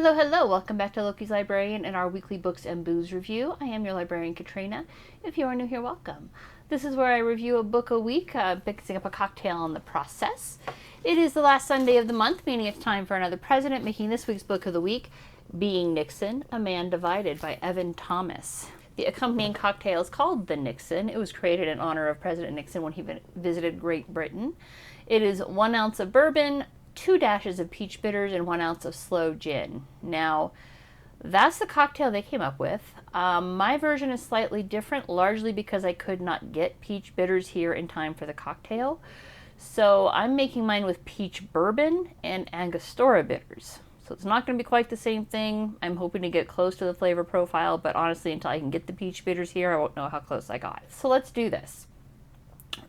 Hello, hello. Welcome back to Loki's Librarian and our weekly books and booze review. I am your librarian, Katrina. If you are new here, welcome. This is where I review a book a week, mixing up a cocktail in the process. It is the last Sunday of the month, meaning it's time for another president, making this week's book of the week, Being Nixon, A Man Divided by Evan Thomas. The accompanying cocktail is called the Nixon. It was created in honor of President Nixon when he visited Great Britain. It is 1 ounce of bourbon, 2 dashes of peach bitters, and 1 ounce of Sloe Gin. Now, that's the cocktail they came up with. My version is slightly different, largely because I could not get peach bitters here in time for the cocktail. So I'm making mine with peach bourbon and Angostura bitters. So it's not going to be quite the same thing. I'm hoping to get close to the flavor profile, but honestly, until I can get the peach bitters here, I won't know how close I got. So let's do this.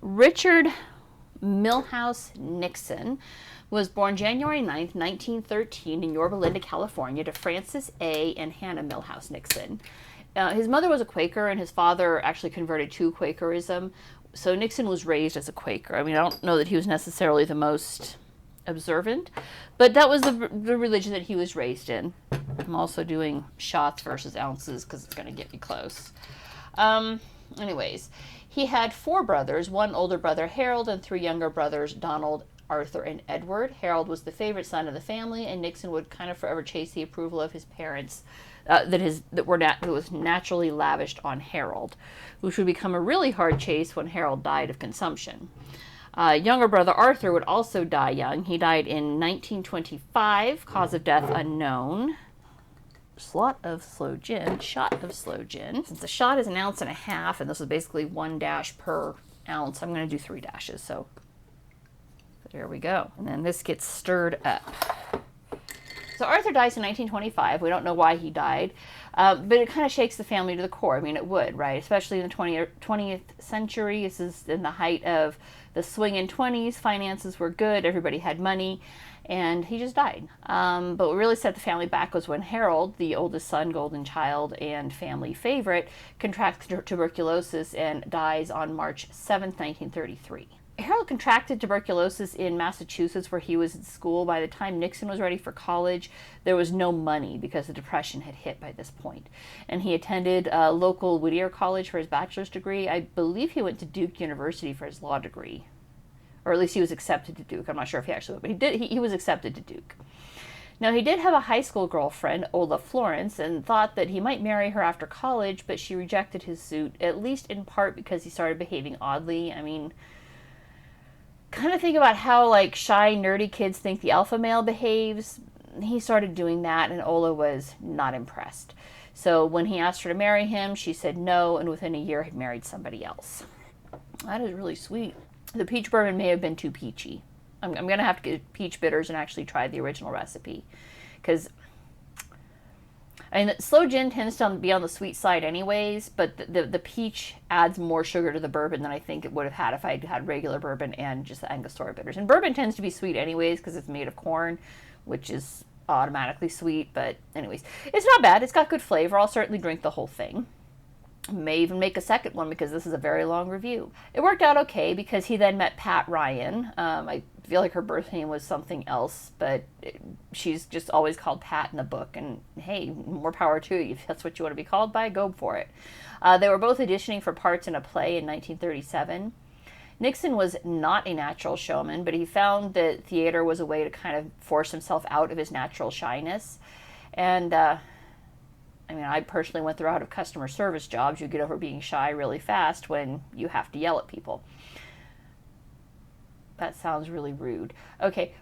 Richard Milhouse Nixon was born January 9th, 1913 in Yorba Linda, California, to Francis A. and Hannah Milhouse Nixon. His mother was a Quaker, and his father actually converted to Quakerism. So Nixon was raised as a Quaker. I mean, I don't know that he was necessarily the most observant, but that was the religion that he was raised in. I'm also doing shots versus ounces because it's going to get me close. Anyways, he had 4 brothers, 1 older brother, Harold, and 3 younger brothers, Donald, Arthur, and Edward. Harold was the favorite son of the family, and Nixon would kind of forever chase the approval of his parents that was naturally lavished on Harold, which would become a really hard chase when Harold died of consumption. Younger brother Arthur would also die young. He died in 1925, cause of death unknown. Shot of Sloe Gin. Since the shot is 1.5 ounces, and this is basically 1 dash per ounce, I'm going to do 3 dashes. So there we go. And then this gets stirred up. So Arthur dies in 1925. We don't know why he died, but it kind of shakes the family to the core. I mean, it would, right? Especially in the 20th century. This is in the height of the swinging 20s. Finances were good. Everybody had money. And he just died. But what really set the family back was when Harold, the oldest son, golden child, and family favorite, contracts tuberculosis and dies on March 7th, 1933. Harold contracted tuberculosis in Massachusetts, where he was in school. By the time Nixon was ready for college, there was no money because the Depression had hit by this point. And he attended local Whittier College for his bachelor's degree. I believe he went to Duke University for his law degree. Or at least he was accepted to Duke. I'm not sure if he actually went, but he was accepted to Duke. Now, he did have a high school girlfriend, Ola Florence, and thought that he might marry her after college, but she rejected his suit, at least in part because he started behaving oddly. I mean, kind of think about how, like, shy, nerdy kids think the alpha male behaves. He started doing that, and Ola was not impressed. So when he asked her to marry him, she said no, and within a year had married somebody else. That is really sweet. The peach bourbon may have been too peachy. I'm going to have to get peach bitters and actually try the original recipe. Because, I mean, Sloe Gin tends to be on the sweet side anyways, but the peach adds more sugar to the bourbon than I think it would have had if I had regular bourbon and just the Angostura bitters. And bourbon tends to be sweet anyways because it's made of corn, which is automatically sweet. But anyways, it's not bad. It's got good flavor. I'll certainly drink the whole thing. May even make a second one because this is a very long review. It worked out okay because he then met Pat Ryan. I feel like her birth name was something else, but she's just always called Pat in the book. And hey, more power to you. If that's what you want to be called by, go for it. They were both auditioning for parts in a play in 1937. Nixon was not a natural showman, but he found that theater was a way to kind of force himself out of his natural shyness. And I mean, I personally went through a lot of customer service jobs. You get over being shy really fast when you have to yell at people. That sounds really rude. Okay,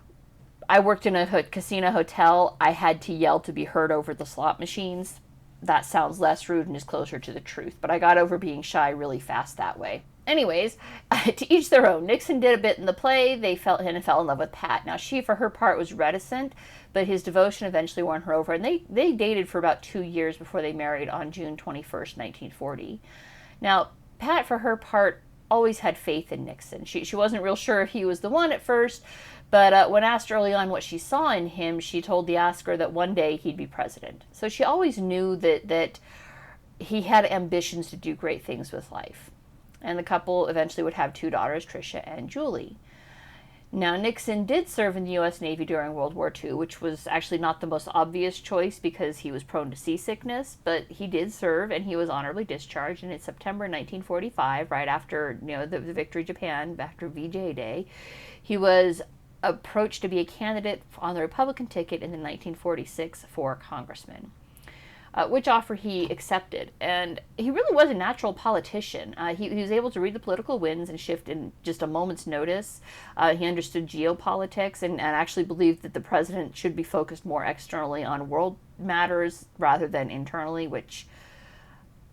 I worked in a casino hotel. I had to yell to be heard over the slot machines. That sounds less rude and is closer to the truth, but I got over being shy really fast that way. Anyways, to each their own. Nixon did a bit in the play. They fell in love with Pat. Now, she, for her part, was reticent, but his devotion eventually won her over. And they dated for about 2 years before they married on June 21st, 1940. Now, Pat, for her part, always had faith in Nixon. She wasn't real sure if he was the one at first, but when asked early on what she saw in him, she told the asker that one day he'd be president. So she always knew that he had ambitions to do great things with life. And the couple eventually would have 2 daughters, Tricia and Julie. Now, Nixon did serve in the U.S. Navy during World War II, which was actually not the most obvious choice because he was prone to seasickness, but he did serve and he was honorably discharged. And in September 1945, right after the victory of Japan, after VJ Day, he was approached to be a candidate on the Republican ticket in the 1946 for congressman. Which offer he accepted. And he really was a natural politician. He was able to read the political winds and shift in just a moment's notice. He understood geopolitics and actually believed that the president should be focused more externally on world matters rather than internally, which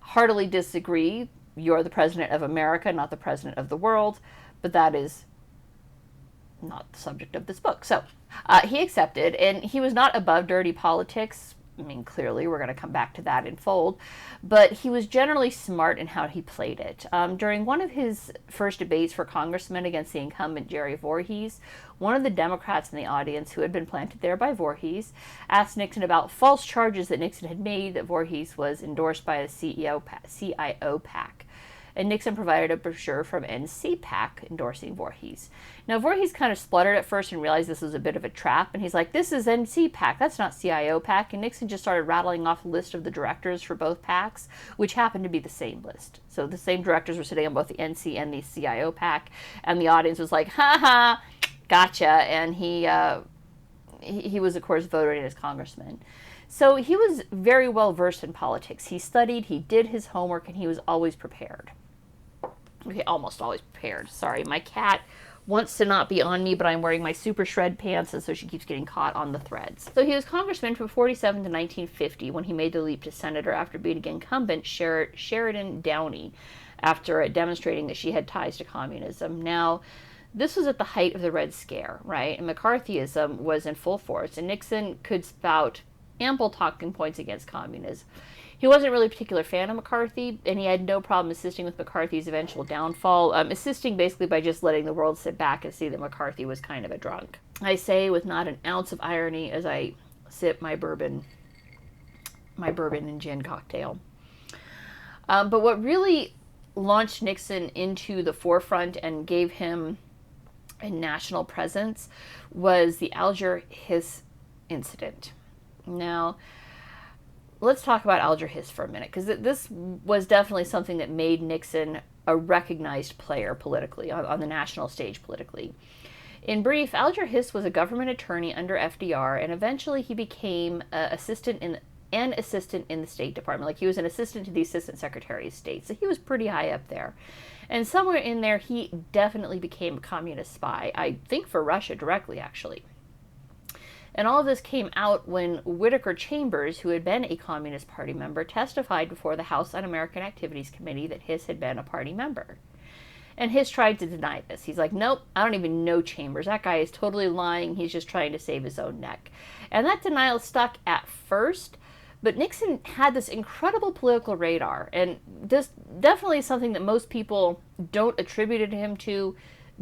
heartily disagree. You're the president of America, not the president of the world, but that is not the subject of this book. So he accepted, and he was not above dirty politics. I mean, clearly, we're going to come back to that in fold, but he was generally smart in how he played it. During one of his first debates for congressman against the incumbent Jerry Voorhees, one of the Democrats in the audience, who had been planted there by Voorhees, asked Nixon about false charges that Nixon had made that Voorhees was endorsed by the CIO PAC. And Nixon provided a brochure from NCPAC endorsing Voorhees. Now, Voorhees kind of spluttered at first and realized this was a bit of a trap, and he's like, this is NCPAC, that's not CIO PAC, and Nixon just started rattling off a list of the directors for both PACs, which happened to be the same list. So the same directors were sitting on both the NC and the CIO PAC, and the audience was like, ha ha, gotcha, and he was, of course, voted in as congressman. So he was very well versed in politics. He studied, he did his homework, and he was always prepared. Okay, almost always prepared. Sorry, my cat wants to not be on me, but I'm wearing my super shred pants, and so she keeps getting caught on the threads. So he was congressman from 47 to 1950 when he made the leap to senator after beating incumbent Sheridan Downey after demonstrating that she had ties to communism. Now, this was at the height of the Red Scare, right? And McCarthyism was in full force, and Nixon could spout ample talking points against communism. He wasn't really a particular fan of McCarthy, and he had no problem assisting with McCarthy's eventual downfall, assisting basically by just letting the world sit back and see that McCarthy was kind of a drunk. I say with not an ounce of irony as I sip my bourbon and gin cocktail. But what really launched Nixon into the forefront and gave him a national presence was the Alger Hiss incident. Now, let's talk about Alger Hiss for a minute, because this was definitely something that made Nixon a recognized player politically, on the national stage politically. In brief, Alger Hiss was a government attorney under FDR, and eventually he became an assistant in the State Department. Like, he was an assistant to the Assistant Secretary of State, so he was pretty high up there. And somewhere in there, he definitely became a communist spy, I think for Russia directly, actually. And all of this came out when Whittaker Chambers, who had been a Communist Party member, testified before the House Un-American Activities Committee that Hiss had been a party member. And Hiss tried to deny this. He's like, nope, I don't even know Chambers. That guy is totally lying. He's just trying to save his own neck. And that denial stuck at first, but Nixon had this incredible political radar. And this definitely is something that most people don't attribute it to him to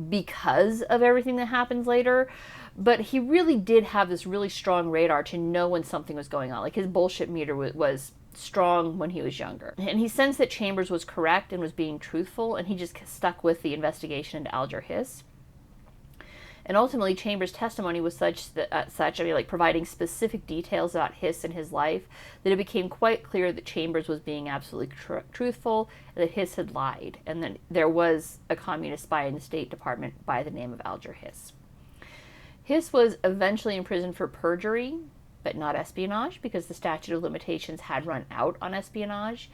because of everything that happens later. But he really did have this really strong radar to know when something was going on. Like, his bullshit meter was strong when he was younger. And he sensed that Chambers was correct and was being truthful, and he just stuck with the investigation into Alger Hiss. And ultimately, Chambers' testimony was providing specific details about Hiss and his life, that it became quite clear that Chambers was being absolutely truthful, and that Hiss had lied, and that there was a communist spy in the State Department by the name of Alger Hiss. Hiss was eventually imprisoned for perjury, but not espionage, because the statute of limitations had run out on espionage.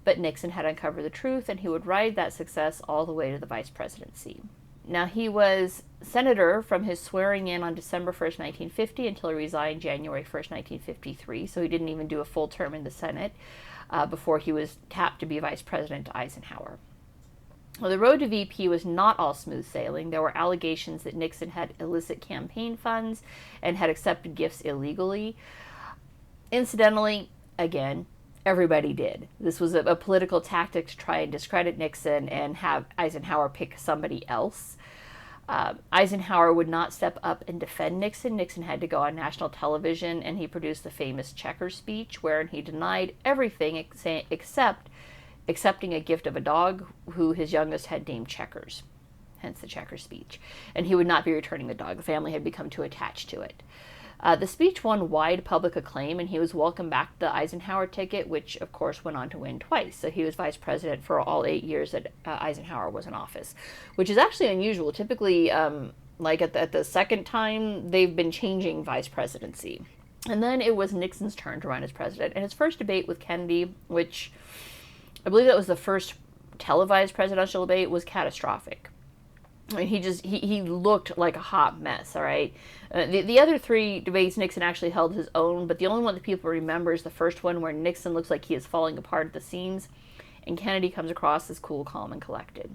But Nixon had uncovered the truth, and he would ride that success all the way to the vice presidency. Now, he was senator from his swearing in on December 1st, 1950, until he resigned January 1st, 1953, so he didn't even do a full term in the Senate before he was tapped to be vice president to Eisenhower. Well, the road to VP was not all smooth sailing. There were allegations that Nixon had illicit campaign funds and had accepted gifts illegally. Incidentally, again, everybody did. This was a political tactic to try and discredit Nixon and have Eisenhower pick somebody else. Eisenhower would not step up and defend Nixon. Nixon had to go on national television, and he produced the famous Checkers speech, wherein he denied everything except accepting a gift of a dog who his youngest had named Checkers. hence the checker speech. And he would not be returning the dog. The family had become too attached to it. The speech won wide public acclaim, and he was welcomed back to the Eisenhower ticket, which, of course, went on to win twice. So he was vice president for all 8 years that Eisenhower was in office, which is actually unusual. Typically, like at the second time, they've been changing vice presidency. And then it was Nixon's turn to run as president. And his first debate with Kennedy, which I believe that was the first televised presidential debate, was catastrophic. I mean, he looked like a hot mess, all right? The other 3 debates, Nixon actually held his own, but the only one that people remember is the first one where Nixon looks like he is falling apart at the seams, and Kennedy comes across as cool, calm, and collected.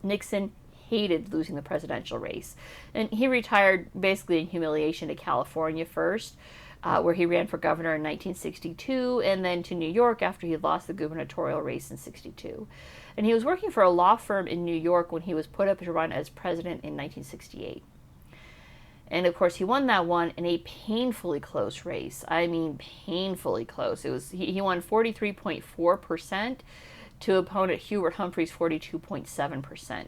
Nixon hated losing the presidential race, and he retired basically in humiliation to California first, where he ran for governor in 1962, and then to New York after he lost the gubernatorial race in 62. And he was working for a law firm in New York when he was put up to run as president in 1968. And of course, he won that one in a painfully close race. I mean, painfully close. It was he won 43.4% to opponent Hubert Humphrey's 42.7%.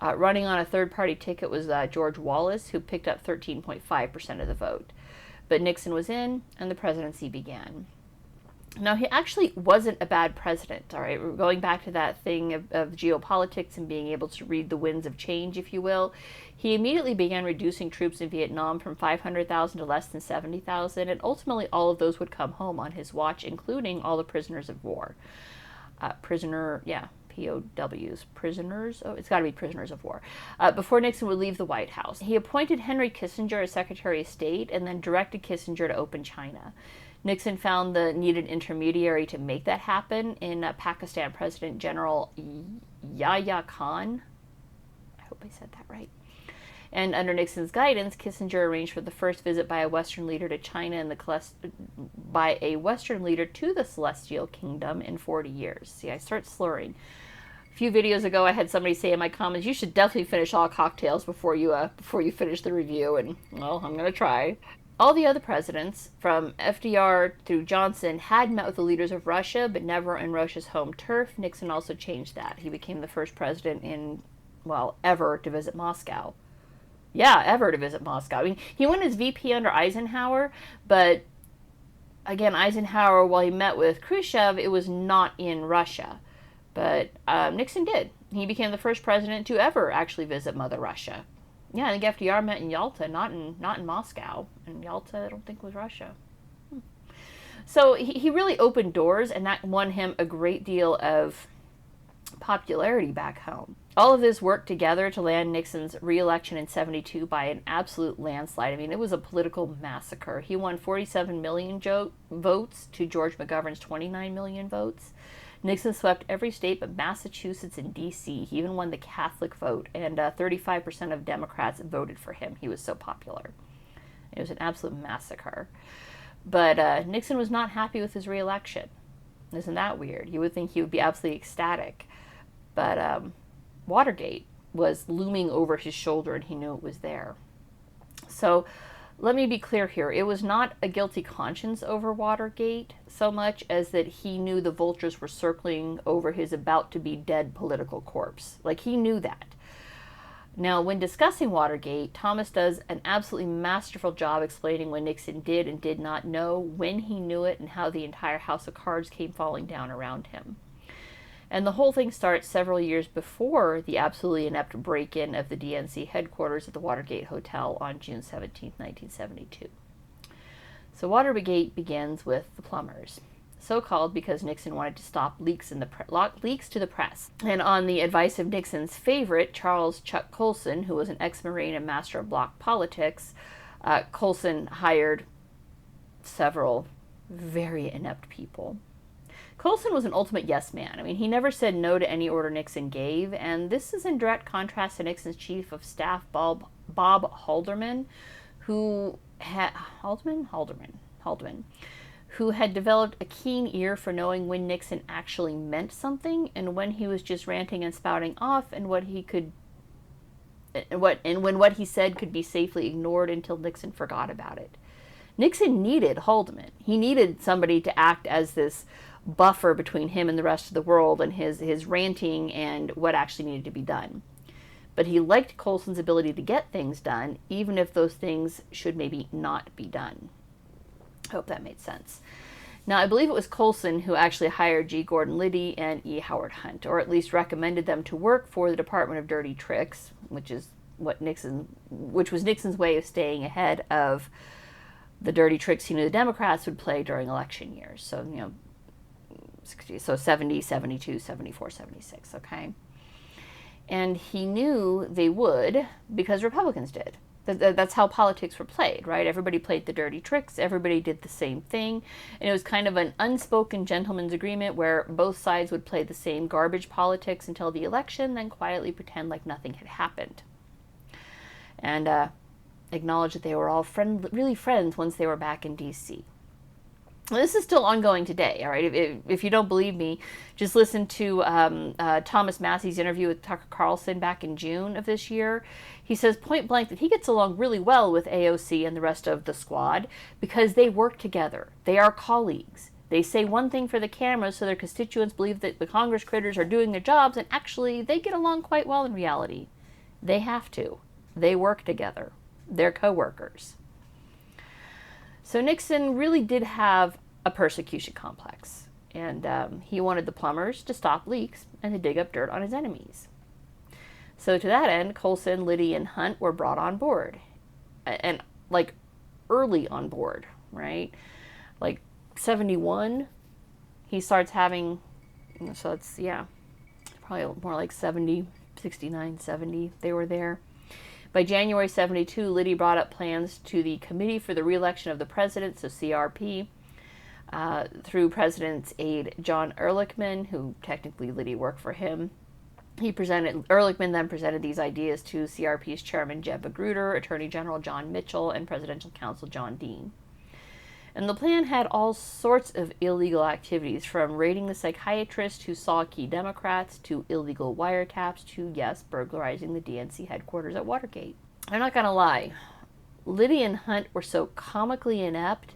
Running on a third-party ticket was George Wallace, who picked up 13.5% of the vote. But Nixon was in, and the presidency began. Now, he actually wasn't a bad president, all right? We're going back to that thing of geopolitics and being able to read the winds of change, if you will. He immediately began reducing troops in Vietnam from 500,000 to less than 70,000, and ultimately all of those would come home on his watch, including all the prisoners of war. POWs, prisoners, it's got to be prisoners of war, before Nixon would leave the White House. He appointed Henry Kissinger as Secretary of State and then directed Kissinger to open China. Nixon found the needed intermediary to make that happen in Pakistan President General Yahya Khan. I hope I said that right. And under Nixon's guidance, Kissinger arranged for the first visit by a Western leader to China and by a Western leader to the Celestial Kingdom in 40 years. See, I start slurring. A few videos ago, I had somebody say in my comments, "You should definitely finish all cocktails before you finish the review." And well, I'm gonna try. All the other presidents, from FDR through Johnson, had met with the leaders of Russia, but never in Russia's home turf. Nixon also changed that. He became the first president ever to visit Moscow. Yeah, ever to visit Moscow. I mean, he went as VP under Eisenhower, but again, Eisenhower, while he met with Khrushchev, it was not in Russia. But Nixon did. He became the first president to ever actually visit Mother Russia. Yeah, I think FDR met in Yalta, not in Moscow. And Yalta, I don't think, was Russia. So he really opened doors, and that won him a great deal of popularity back home. All of this worked together to land Nixon's re-election in 72 by an absolute landslide. I mean, it was a political massacre. He won 47 million votes to George McGovern's 29 million votes. Nixon swept every state but Massachusetts and D.C. He even won the Catholic vote, and 35% of Democrats voted for him. He was so popular. It was an absolute massacre. But Nixon was not happy with his re-election. Isn't that weird? You would think he would be absolutely ecstatic. But Watergate was looming over his shoulder, and he knew it was there. So let me be clear here. It was not a guilty conscience over Watergate so much as that he knew the vultures were circling over his about-to-be-dead political corpse. Like, he knew that. Now, when discussing Watergate, Thomas does an absolutely masterful job explaining what Nixon did and did not know, when he knew it, and how the entire house of cards came falling down around him. And the whole thing starts several years before the absolutely inept break-in of the DNC headquarters at the Watergate Hotel on June 17, 1972. So Watergate begins with the plumbers, so called because Nixon wanted to stop leaks to the press. And on the advice of Nixon's favorite, Charles Chuck Colson, who was an ex-Marine and master of bloc politics, Colson hired several very inept people. Colson was an ultimate yes man. I mean, he never said no to any order Nixon gave, and this is in direct contrast to Nixon's chief of staff, Bob Haldeman, who had who had developed a keen ear for knowing when Nixon actually meant something and when he was just ranting and spouting off, and when what he said could be safely ignored until Nixon forgot about it. Nixon needed Haldeman. He needed somebody to act as this buffer between him and the rest of the world, and his ranting and what actually needed to be done. but he liked Colson's ability to get things done, even if those things should maybe not be done. I hope that made sense. Now, I believe it was Colson who actually hired G. Gordon Liddy and E. Howard Hunt, or at least recommended them to work for the Department of Dirty Tricks, which was Nixon's way of staying ahead of the dirty tricks he knew the Democrats would play during election years. So, 70, 72, 74, 76, okay? And he knew they would because Republicans did. That's how politics were played, right? Everybody played the dirty tricks. Everybody did the same thing. And it was kind of an unspoken gentleman's agreement where both sides would play the same garbage politics until the election, then quietly pretend like nothing had happened. And acknowledge that they were all really friends once they were back in D.C. This is still ongoing today, all right? If you don't believe me, just listen to Thomas Massey's interview with Tucker Carlson back in June of this year. He says point blank that he gets along really well with AOC and the rest of the squad because they work together. They are colleagues. They say one thing for the camera so their constituents believe that the Congress critters are doing their jobs, and actually they get along quite well in reality. They have to. They work together. They're co-workers. So Nixon really did have a persecution complex, and he wanted the plumbers to stop leaks and to dig up dirt on his enemies. So to that end, Colson, Liddy, and Hunt were brought on board, and like early on board, right? Like 71, he starts having, so it's, probably more like 70, 69, 70, they were there. By January 72, Liddy brought up plans to the Committee for the Re-election of the President, so CRP, through President's aide John Ehrlichman, who technically Liddy worked for him. Ehrlichman then presented these ideas to CRP's chairman Jeb Magruder, Attorney General John Mitchell, and Presidential Counsel John Dean. And the plan had all sorts of illegal activities, from raiding the psychiatrist who saw key Democrats, to illegal wiretaps, to, yes, burglarizing the DNC headquarters at Watergate. I'm not going to lie. Liddy and Hunt were so comically inept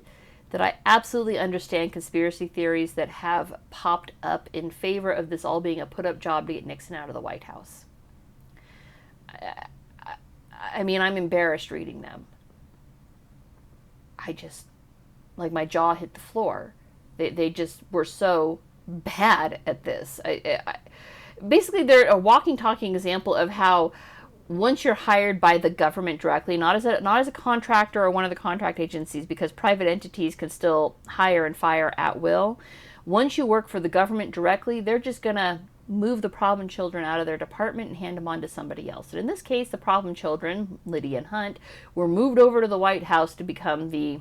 that I absolutely understand conspiracy theories that have popped up in favor of this all being a put-up job to get Nixon out of the White House. I mean, I'm embarrassed reading them. My jaw hit the floor. They just were so bad at this. Basically, they're a walking, talking example of how once you're hired by the government directly, not as a contractor or one of the contract agencies, because private entities can still hire and fire at will. Once you work for the government directly, they're just going to move the problem children out of their department and hand them on to somebody else. And in this case, the problem children, Liddy and Hunt, were moved over to the White House to become the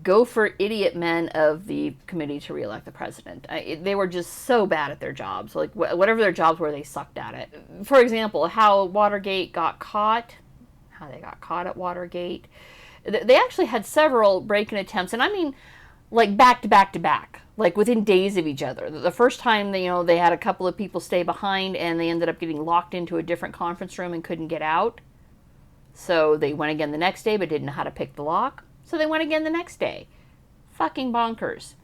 gopher idiot men of the Committee to Re-elect the President. They were just so bad at their jobs. Like, whatever their jobs were, they sucked at it. For example, how they got caught at Watergate. They actually had several break-in attempts, and I mean, like, back to back to back, like within days of each other. The first time, they had a couple of people stay behind, and they ended up getting locked into a different conference room and couldn't get out. So they went again the next day, but didn't know how to pick the lock. So they went again the next day. Fucking bonkers.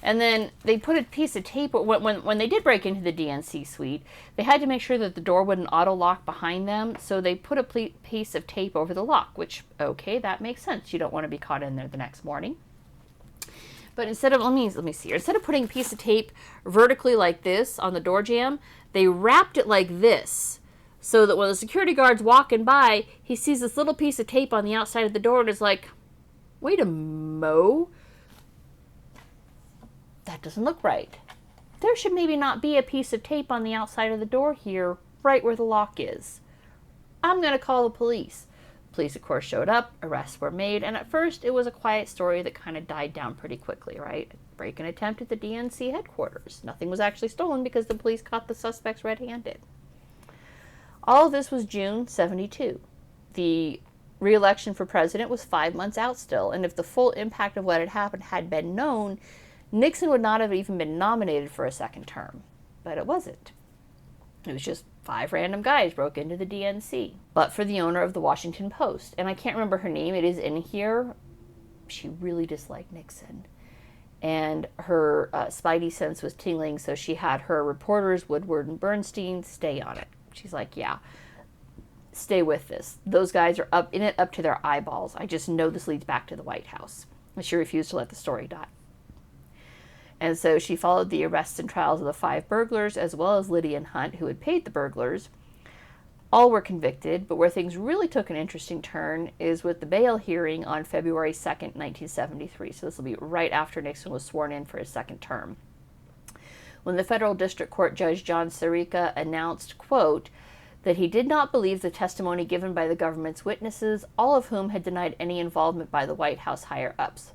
And then they put a piece of tape, when they did break into the DNC suite, they had to make sure that the door wouldn't auto-lock behind them, so they put a piece of tape over the lock, which, okay, that makes sense. You don't want to be caught in there the next morning. But instead of, let me see here, instead of putting a piece of tape vertically like this on the door jamb, they wrapped it like this, so that when the security guard's walking by, he sees this little piece of tape on the outside of the door and is like, wait a mo, that doesn't look right. There should maybe not be a piece of tape on the outside of the door here, right where the lock is. I'm going to call the police. Police, of course, showed up, arrests were made, and at first it was a quiet story that kind of died down pretty quickly, right? Break-in attempt at the DNC headquarters. Nothing was actually stolen because the police caught the suspects red-handed. All of this was June 72. The re-election for president was 5 months out still, and if the full impact of what had happened had been known, Nixon would not have even been nominated for a second term. But it wasn't. It was just 5 random guys broke into the DNC. But for the owner of the Washington Post, and I can't remember her name, it is in here, she really disliked Nixon. And her spidey sense was tingling, so she had her reporters, Woodward and Bernstein, stay on it. She's like, yeah, stay with this. Those guys are up in it up to their eyeballs. I just know this leads back to the White House. And she refused to let the story die. And so she followed the arrests and trials of the 5 burglars, as well as Liddy and Hunt, who had paid the burglars. All were convicted, but where things really took an interesting turn is with the bail hearing on February 2nd, 1973. So this will be right after Nixon was sworn in for his second term. When the federal district court judge John Sirica announced, quote, that he did not believe the testimony given by the government's witnesses, all of whom had denied any involvement by the White House higher-ups.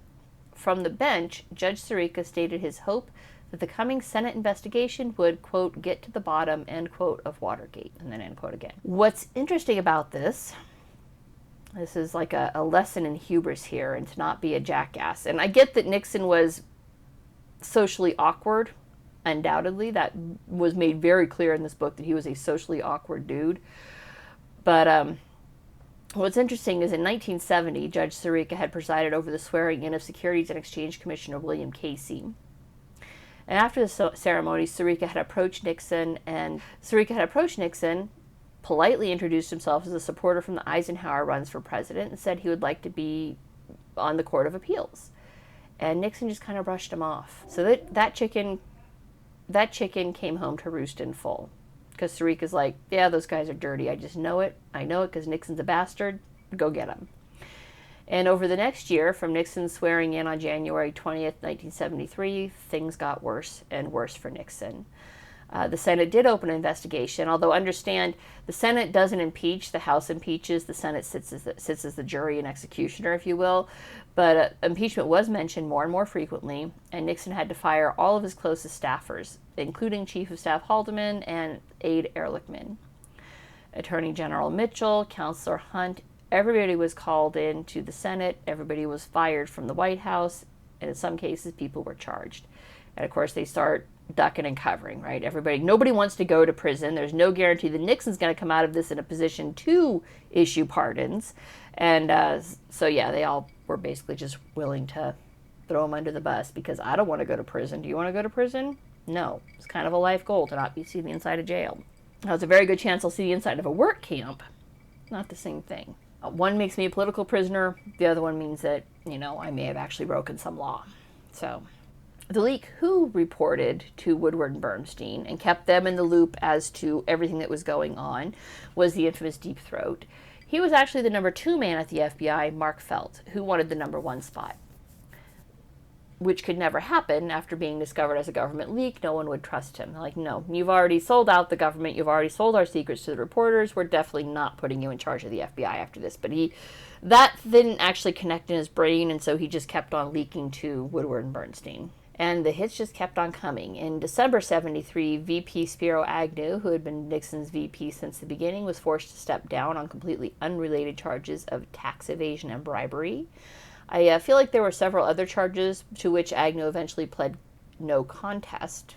From the bench, Judge Sirica stated his hope that the coming Senate investigation would, quote, get to the bottom, end quote, of Watergate, and then end quote again. What's interesting about this is like a lesson in hubris here and to not be a jackass. And I get that Nixon was socially awkward, undoubtedly. That was made very clear in this book that he was a socially awkward dude. But what's interesting is in 1970, Judge Sirica had presided over the swearing in of Securities and Exchange Commissioner William Casey. And after the ceremony, Sirica had approached Nixon, politely introduced himself as a supporter from the Eisenhower runs for president, and said he would like to be on the Court of Appeals. And Nixon just kind of brushed him off. So that chicken came home to roost in full. Because Sirica's like, yeah, those guys are dirty. I just know it. I know it because Nixon's a bastard. Go get him. And over the next year, from Nixon's swearing in on January 20th, 1973, things got worse and worse for Nixon. The Senate did open an investigation, although understand the Senate doesn't impeach, the House impeaches, the Senate sits as the jury and executioner, if you will. But impeachment was mentioned more and more frequently, and Nixon had to fire all of his closest staffers, including Chief of Staff Haldeman and aide Ehrlichman. Attorney General Mitchell, Counselor Hunt, everybody was called in to the Senate, everybody was fired from the White House, and in some cases people were charged. And of course they start ducking and covering, right? Nobody wants to go to prison. There's no guarantee that Nixon's going to come out of this in a position to issue pardons. And so yeah, they all were basically just willing to throw him under the bus because I don't want to go to prison. Do you want to go to prison? No. It's kind of a life goal to not be seen the inside of jail. Now, there's a very good chance I'll see the inside of a work camp. Not the same thing. One makes me a political prisoner. The other one means that, I may have actually broken some law. So the leak who reported to Woodward and Bernstein and kept them in the loop as to everything that was going on was the infamous Deep Throat. He was actually the number 2 man at the FBI, Mark Felt, who wanted the number 1 spot, which could never happen after being discovered as a government leak. No one would trust him. They're like, no, you've already sold out the government. You've already sold our secrets to the reporters. We're definitely not putting you in charge of the FBI after this. But that didn't actually connect in his brain, and so he just kept on leaking to Woodward and Bernstein. And the hits just kept on coming. In December 73, VP Spiro Agnew, who had been Nixon's VP since the beginning, was forced to step down on completely unrelated charges of tax evasion and bribery. I feel like there were several other charges to which Agnew eventually pled no contest.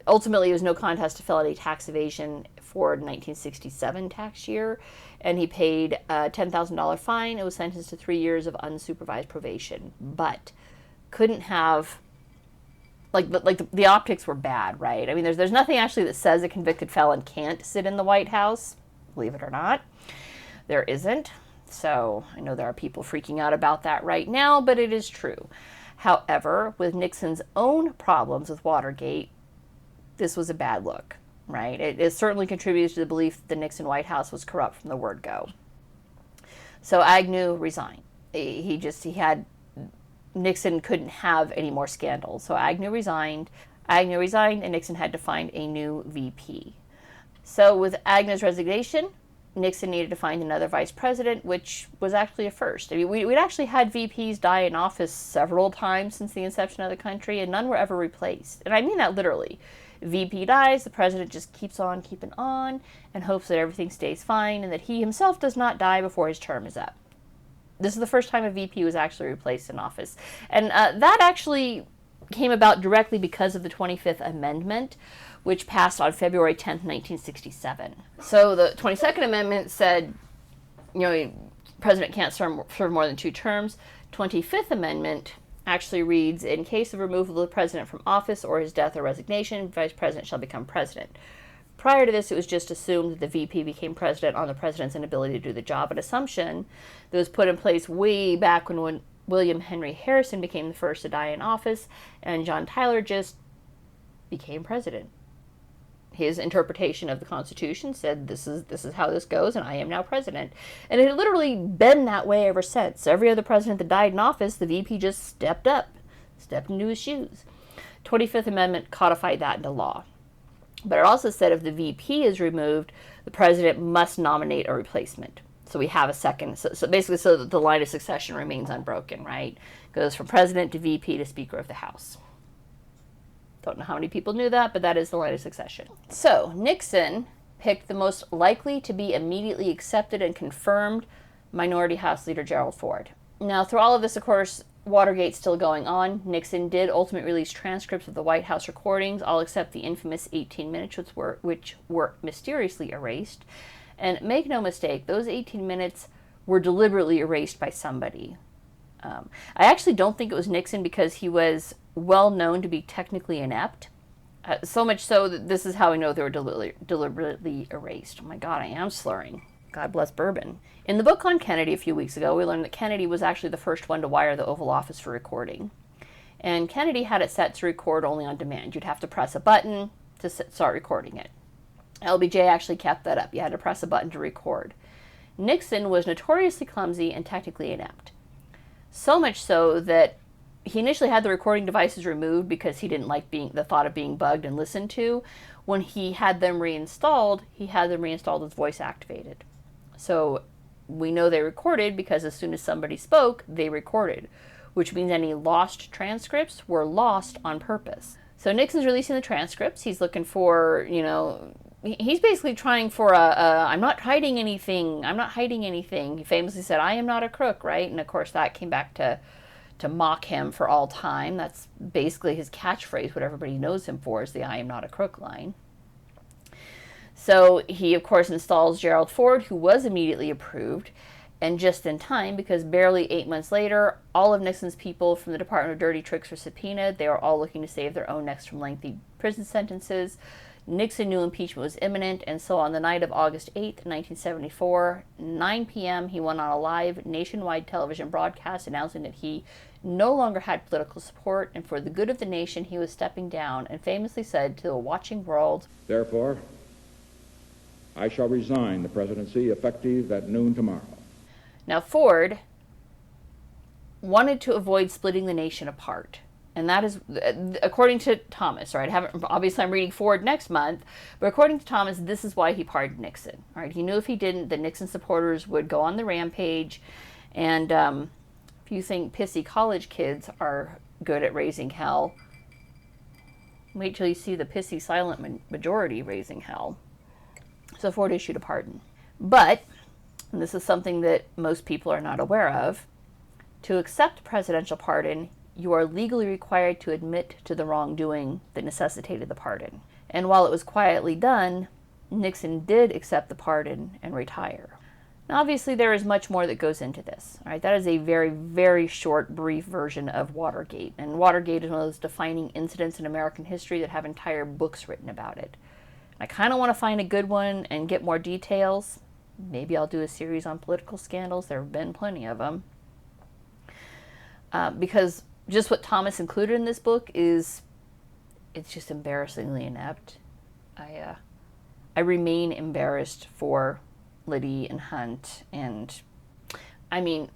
Ultimately, it was no contest to felony tax evasion for 1967 tax year, and he paid a $10,000 fine and was sentenced to 3 years of unsupervised probation, but couldn't have, the optics were bad, right? I mean, there's nothing actually that says a convicted felon can't sit in the White House, believe it or not. There isn't. So I know there are people freaking out about that right now, but it is true. However, with Nixon's own problems with Watergate, this was a bad look, right? It certainly contributed to the belief that the Nixon White House was corrupt from the word go. So Agnew resigned. Nixon couldn't have any more scandals. So Agnew resigned, and Nixon had to find a new VP. So with Agnew's resignation, Nixon needed to find another vice president, which was actually a first. I mean, we'd actually had VPs die in office several times since the inception of the country, and none were ever replaced. And I mean that literally. VP dies, the president just keeps on keeping on and hopes that everything stays fine and that he himself does not die before his term is up. This is the first time a VP was actually replaced in office. And that actually came about directly because of the 25th Amendment, which passed on February 10th, 1967. So the 22nd Amendment said, president can't serve more than 2 terms. 25th Amendment actually reads, in case of removal of the president from office or his death or resignation, vice president shall become president. Prior to this, it was just assumed that the VP became president on the president's inability to do the job, an assumption that was put in place way back when William Henry Harrison became the first to die in office, and John Tyler just became president. His interpretation of the Constitution said, this is how this goes, and I am now president. And it had literally been that way ever since. Every other president that died in office, the VP just stepped into his shoes. 25th Amendment codified that into law. But it also said if the VP is removed, the president must nominate a replacement. So we have a second. So basically, so that the line of succession remains unbroken, right? Goes from president to VP to Speaker of the House. Don't know how many people knew that, but that is the line of succession. So Nixon picked the most likely to be immediately accepted and confirmed Minority House Leader Gerald Ford. Now, through all of this, of course, Watergate's still going on. Nixon did ultimately release transcripts of the White House recordings, all except the infamous 18 minutes, which were mysteriously erased. And make no mistake, those 18 minutes were deliberately erased by somebody. I actually don't think it was Nixon, because he was well known to be technically inept. So much so that this is how we know they were deliberately erased. Oh my God, I am slurring. God bless Bourbon. In the book on Kennedy a few weeks ago, we learned that Kennedy was actually the first one to wire the Oval Office for recording. And Kennedy had it set to record only on demand. You'd have to press a button to start recording it. LBJ actually kept that up. You had to press a button to record. Nixon was notoriously clumsy and technically inept. So much so that he initially had the recording devices removed because he didn't like the thought of being bugged and listened to. When he had them reinstalled, he had them reinstalled as voice activated. So we know they recorded because as soon as somebody spoke, they recorded, which means any lost transcripts were lost on purpose. So Nixon's releasing the transcripts. He's looking for, he's basically trying for I'm not hiding anything. I'm not hiding anything. He famously said, I am not a crook, right? And of course that came back to mock him for all time. That's basically his catchphrase. What everybody knows him for is the I am not a crook line. So he, of course, installs Gerald Ford, who was immediately approved, and just in time, because barely 8 months later, all of Nixon's people from the Department of Dirty Tricks were subpoenaed. They were all looking to save their own necks from lengthy prison sentences. Nixon knew impeachment was imminent, and so on the night of August 8th, 1974, 9 p.m., he went on a live nationwide television broadcast announcing that he no longer had political support, and for the good of the nation, he was stepping down, and famously said to the watching world, "Therefore, I shall resign the presidency effective at noon tomorrow." Now, Ford wanted to avoid splitting the nation apart. And that is, according to Thomas, right? Obviously, I'm reading Ford next month, but according to Thomas, this is why he pardoned Nixon. All right, he knew if he didn't, the Nixon supporters would go on the rampage. And if you think pissy college kids are good at raising hell, wait till you see the pissy silent majority raising hell. So Ford issued a pardon. But, and this is something that most people are not aware of, to accept a presidential pardon, you are legally required to admit to the wrongdoing that necessitated the pardon. And while it was quietly done, Nixon did accept the pardon and retire. Now, obviously, there is much more that goes into this. All right, that is a very, very short, brief version of Watergate. And Watergate is one of those defining incidents in American history that have entire books written about it. I kind of want to find a good one and get more details. Maybe I'll do a series on political scandals. There have been plenty of them. Because just what Thomas included in this book it's just embarrassingly inept. I remain embarrassed for Liddy and Hunt, and I mean,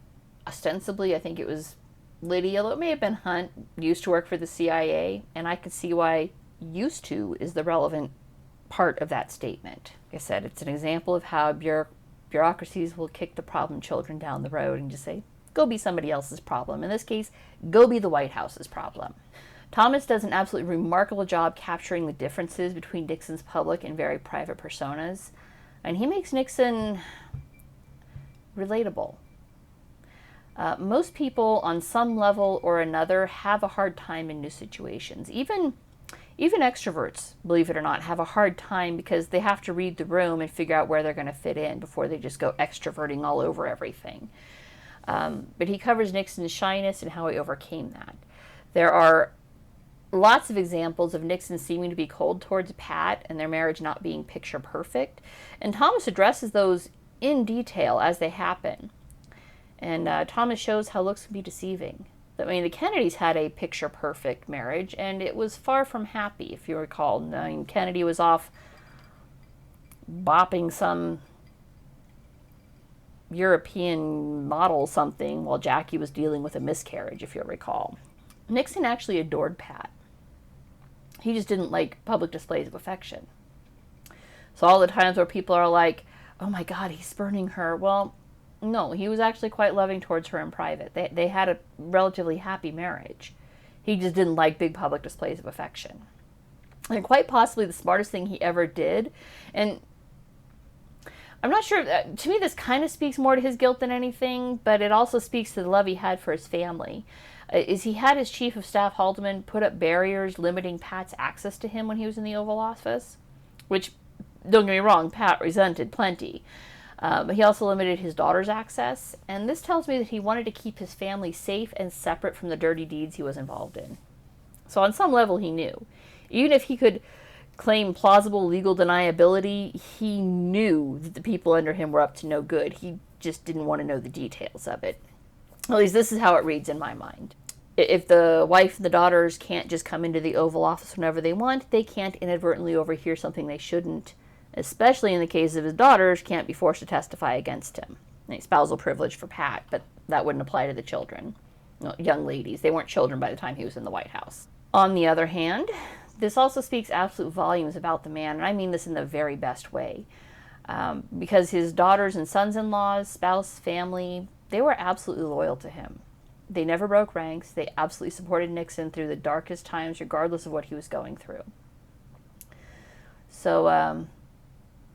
ostensibly, I think it was Liddy, although it may have been Hunt, used to work for the CIA, and I could see why used to is the relevant part of that statement. Like I said, it's an example of how bureaucracies will kick the problem children down the road and just say, go be somebody else's problem. In this case, go be the White House's problem. Thomas does an absolutely remarkable job capturing the differences between Nixon's public and very private personas, and he makes Nixon relatable. Most people on some level or another have a hard time in new situations. Even extroverts, believe it or not, have a hard time because they have to read the room and figure out where they're going to fit in before they just go extroverting all over everything. But he covers Nixon's shyness and how he overcame that. There are lots of examples of Nixon seeming to be cold towards Pat and their marriage not being picture perfect. And Thomas addresses those in detail as they happen. And Thomas shows how looks can be deceiving. I mean, the Kennedys had a picture perfect marriage, and it was far from happy, if you recall. I mean, Kennedy was off bopping some European model something while Jackie was dealing with a miscarriage, if you'll recall. Nixon actually adored Pat. He just didn't like public displays of affection. So all the times where people are like, oh my God, he's spurning her. Well, no, he was actually quite loving towards her in private. They had a relatively happy marriage. He just didn't like big public displays of affection. And quite possibly the smartest thing he ever did, and I'm not sure, to me this kind of speaks more to his guilt than anything, but it also speaks to the love he had for his family, is he had his chief of staff, Haldeman, put up barriers limiting Pat's access to him when he was in the Oval Office, which, don't get me wrong, Pat resented plenty. But he also limited his daughter's access, and this tells me that he wanted to keep his family safe and separate from the dirty deeds he was involved in. So on some level he knew. Even if he could claim plausible legal deniability, he knew that the people under him were up to no good. He just didn't want to know the details of it. At least this is how it reads in my mind. If the wife and the daughters can't just come into the Oval Office whenever they want, they can't inadvertently overhear something they shouldn't. Especially in the case of his daughters, can't be forced to testify against him. Spousal privilege for Pat, but that wouldn't apply to the children. No, young ladies. They weren't children by the time he was in the White House. On the other hand, this also speaks absolute volumes about the man, and I mean this in the very best way. Because his daughters and sons-in-laws, spouse, family, they were absolutely loyal to him. They never broke ranks. They absolutely supported Nixon through the darkest times, regardless of what he was going through. So,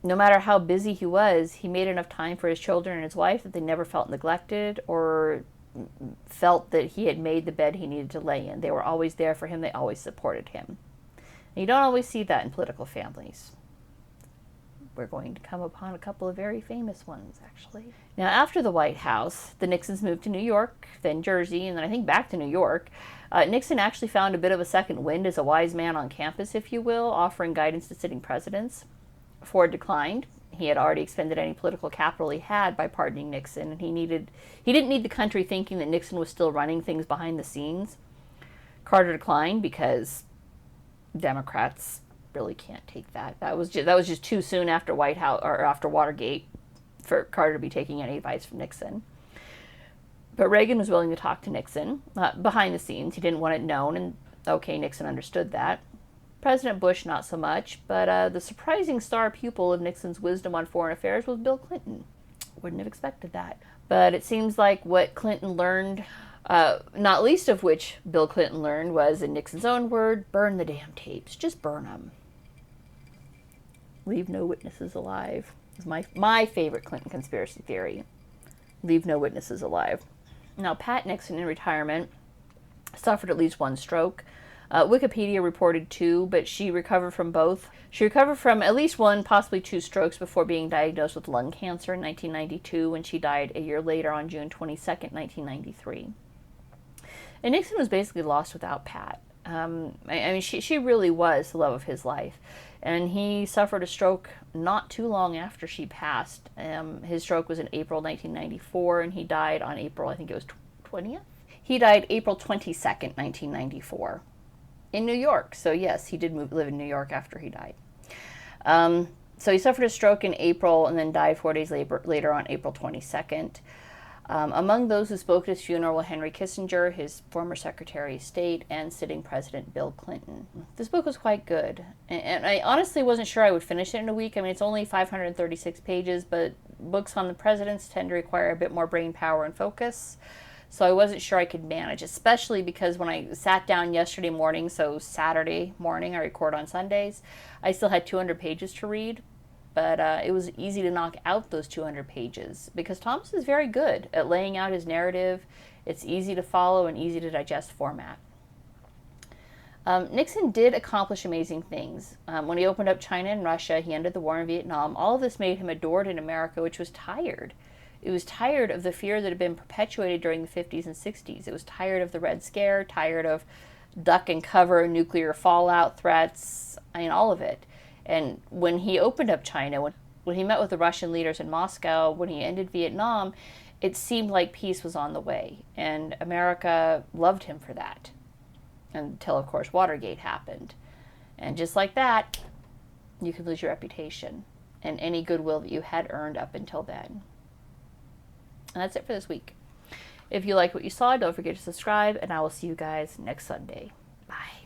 no matter how busy he was, he made enough time for his children and his wife that they never felt neglected or felt that he had made the bed he needed to lay in. They were always there for him. They always supported him. And you don't always see that in political families. We're going to come upon a couple of very famous ones, actually. Now, after the White House, the Nixons moved to New York, then Jersey, and then I think back to New York. Nixon actually found a bit of a second wind as a wise man on campus, if you will, offering guidance to sitting presidents. Ford declined. He had already expended any political capital he had by pardoning Nixon, and he didn't need the country thinking that Nixon was still running things behind the scenes. Carter declined because Democrats really can't take that. That was just too soon after White House or after Watergate for Carter to be taking any advice from Nixon. But Reagan was willing to talk to Nixon behind the scenes. He didn't want it known, and okay, Nixon understood that. President Bush, not so much, but the surprising star pupil of Nixon's wisdom on foreign affairs was Bill Clinton. Wouldn't have expected that. But it seems like what Clinton learned, not least of which Bill Clinton learned, was, in Nixon's own word, burn the damn tapes. Just burn them. Leave no witnesses alive. Is my favorite Clinton conspiracy theory. Leave no witnesses alive. Now, Pat Nixon, in retirement, suffered at least one stroke. Wikipedia reported 2, but she recovered from both. She recovered from at least 1, possibly 2 strokes before being diagnosed with lung cancer in 1992, when she died a year later on June 22nd, 1993. And Nixon was basically lost without Pat. I mean, she really was the love of his life. And he suffered a stroke not too long after she passed. His stroke was in April 1994, and he died on April, I think it was 20th? He died April 22nd, 1994. In New York. So yes, he did live in New York after he died. So he suffered a stroke in April and then died 4 days later on April 22nd. Among those who spoke at his funeral were Henry Kissinger, his former Secretary of State, and sitting President Bill Clinton. This book was quite good, and I honestly wasn't sure I would finish it in a week. I mean, it's only 536 pages, but books on the presidents tend to require a bit more brain power and focus. So I wasn't sure I could manage, especially because when I sat down yesterday morning, so Saturday morning, I record on Sundays, I still had 200 pages to read, but it was easy to knock out those 200 pages because Thomas is very good at laying out his narrative. It's easy to follow and easy to digest format. Nixon did accomplish amazing things. When he opened up China and Russia, he ended the war in Vietnam. All of this made him adored in America, which was tired. It was tired of the fear that had been perpetuated during the 50s and 60s. It was tired of the Red Scare, tired of duck and cover, nuclear fallout threats, I mean, all of it. And when he opened up China, when he met with the Russian leaders in Moscow, when he ended Vietnam, it seemed like peace was on the way. And America loved him for that. Until, of course, Watergate happened. And just like that, you could lose your reputation and any goodwill that you had earned up until then. And that's it for this week. If you like what you saw, don't forget to subscribe, and I will see you guys next Sunday. Bye.